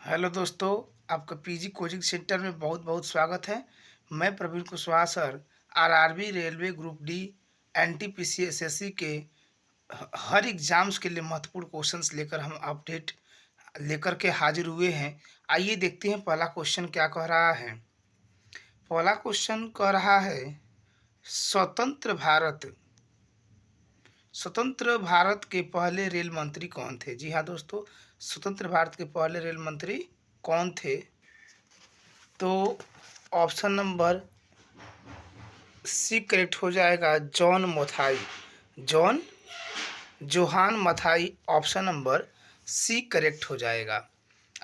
Hello दोस्तों, आपका PG coaching centre में बहुत बहुत स्वागत है। मैं Praveen Kushwaha sir RRB railway group D NTPC SSC के हर एग्जाम्स के लिए महत्वपूर्ण क्वेश्चंस लेकर हम अपडेट लेकर के हाजिर हुए हैं। आइए देखते हैं पहला क्वेश्चन क्या कह रहा है। पहला क्वेश्चन कह रहा है स्वतंत्र भारत के पहले रेल मंत्री कौन थे। जी हाँ दोस्तों, स्वतंत्र भारत के पहले रेल मंत्री कौन थे? तो ऑप्शन नंबर सी करेक्ट हो जाएगा, John Mathai. John Johan Mathai, option number C correct हो जाएगा।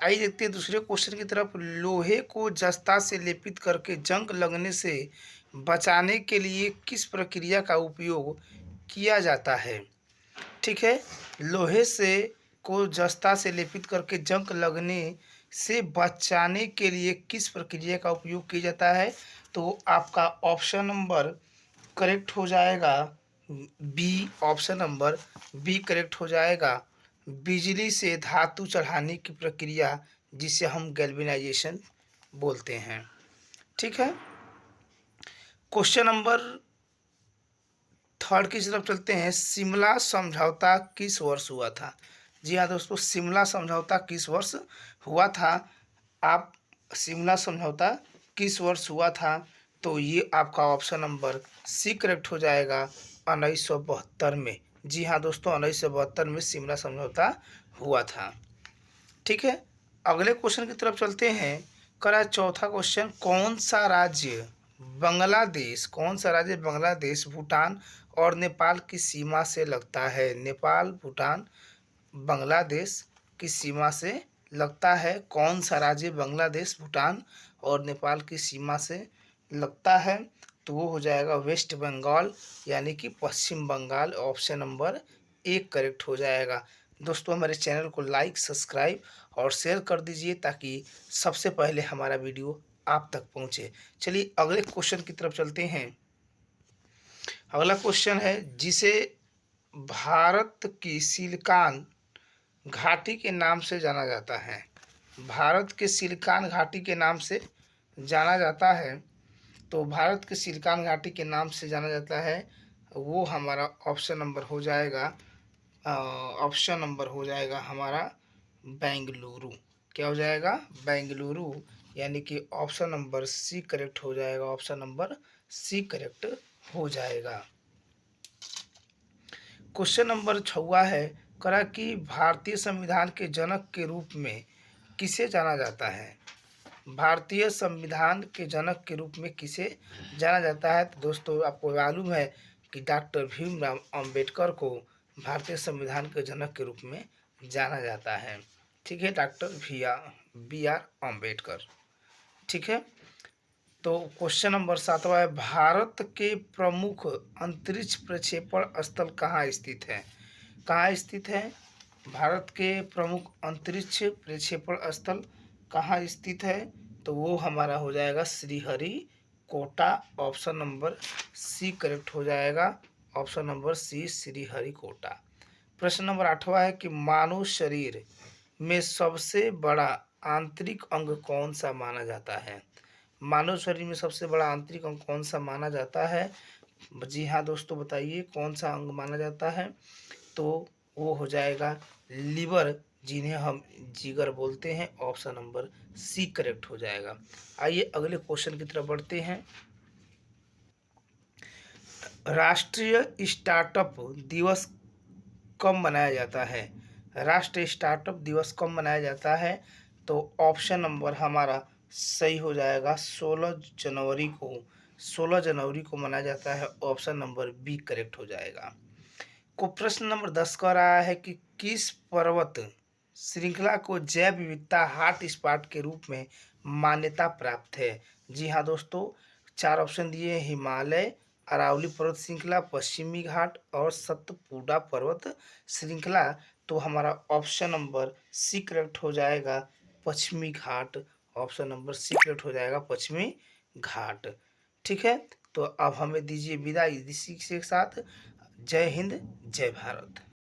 आइए देखते हैं दूसरे क्वेश्चन की तरफ। लोहे को जस्ता से लेपित करके जंग लगने से बचाने के लिए किस प्रक्रिया का उपयोग किया जाता है? ठीक है, लोहे से को जस्ता से लेपित करके जंग लगने से बचाने के लिए किस प्रक्रिया का उपयोग किया जाता है? तो आपका ऑप्शन नंबर करेक्ट हो जाएगा B. Option number B correct हो जाएगा। बिजली से धातु चढ़ाने की प्रक्रिया जिसे हम गैल्वेनाइजेशन बोलते हैं। ठीक है, क्वेश्चन नंबर थर्ड की तरफ चलते हैं। शिमला समझौता किस वर्ष हुआ था? जी हाँ दोस्तों, शिमला समझौता किस वर्ष हुआ था? आप शिमला समझौता किस वर्ष हुआ था? तो ये आपका ऑप्शन नंबर सी करेक्ट हो जाएगा, 1972 में। जी हाँ दोस्तों, 1972 में शिमला समझौता हुआ था। ठीक है, अगले क्वेश्चन की तरफ चलते हैं। करा चौथा क्वेश्चन, कौन सा राज्य बांग्लादेश, भूटान और नेपाल की सीमा से लगता है? नेपाल, भूटान, बांग्लादेश की सीमा से लगता है। कौन सा राज्य बांग्लादेश, भूटान और नेपाल की सीमा से लगता है? तो वो हो जाएगा वेस्ट बंगाल, यानी कि पश्चिम बंगाल। ऑप्शन नंबर एक करेक्ट हो जाएगा। दोस्तों, हमारे चैनल को लाइक, सब्सक्राइब और शेयर कर दीजिए ताकि सबसे पहले हमारा वीडियो आप तक पहुंचे। चलिए अगले क्वेश्चन की तरफ चलते हैं। अगला क्वेश्चन है, जिसे भारत की सिलिकॉन घाटी के नाम से जाना जाता है। भारत के सिलिकॉन घाटी के नाम से जाना जाता है। तो भारत के सिलिकॉन घाटी के नाम से जाना जाता है, वो हमारा ऑप्शन नंबर हो जाएगा हमारा बेंगलुरु। क्या हो जाएगा? बेंगलुरु, यानी कि ऑप्शन नंबर सी करेक्ट हो जाएगा। ऑप्शन नंबर सी करेक्ट हो जाएगा। क्वेश्चन नंबर 6 है, करा कि भारतीय संविधान के जनक के रूप में किसे जाना जाता है? भारतीय संविधान के जनक के रूप में किसे जाना जाता है? तो दोस्तों, आपको मालूम है कि डॉक्टर भीमराव अंबेडकर को भारतीय संविधान के जनक के रूप में जाना जाता है। ठीक है, डॉक्टर बी आर अम्बेडकर। ठीक है, तो क्वेश्चन नंबर 7 है, भारत के प्रमुख अंतरिक्ष प्रक्षेपण स्थल कहाँ स्थित है? कहाँ स्थित है? भारत के प्रमुख अंतरिक्ष प्रक्षेपण स्थल कहाँ स्थित है? तो वो हमारा हो जाएगा Sriharikota. Option number C correct हो जाएगा। Option number C, Sriharikota. प्रश्न नंबर 8 है कि मानव शरीर में सबसे बड़ा आंतरिक अंग कौन सा माना जाता है? मानव शरीर में सबसे बड़ा आंतरिक अंग कौन सा माना जाता है? जी हाँ दोस्तों, बताइए कौन सा अंग माना जाता है? तो वो हो जाएगा लीवर, जिन्हें हम जिगर बोलते हैं। ऑप्शन नंबर सी करेक्ट हो जाएगा। आइए अगले क्वेश्चन की तरफ बढ़ते हैं। राष्ट्रीय स्टार्टअप दिवस कब मनाया जाता है? राष्ट्रीय स्टार्टअप दिवस कब मनाया जाता है? तो ऑप्शन नंबर हमारा सही हो जाएगा, 16 जनवरी को मनाया जाता है। ऑप्शन नंबर बी करेक्ट हो जाएगा। को प्रश्न नंबर 10 कह रहा है कि किस पर्वत श्रृंखला को जैव विविधता हॉट स्पॉट के रूप में मान्यता प्राप्त है? जी हाँ दोस्तों, 4 ऑप्शन दिए हैं, हिमालय, अरावली पर्वत श्रृंखला, पश्चिमी घाट और सतपुड़ा पर्वत श्रृंखला। तो हमारा ऑप्शन नंबर सी करेक्ट हो जाएगा, पश्चिमी घाट। ऑप्शन नंबर सी करेक्ट हो जाएगा, पश्चिमी घाट। ठीक है, तो अब हमें दीजिए विदाई इसी के साथ। जय हिंद, जय भारत।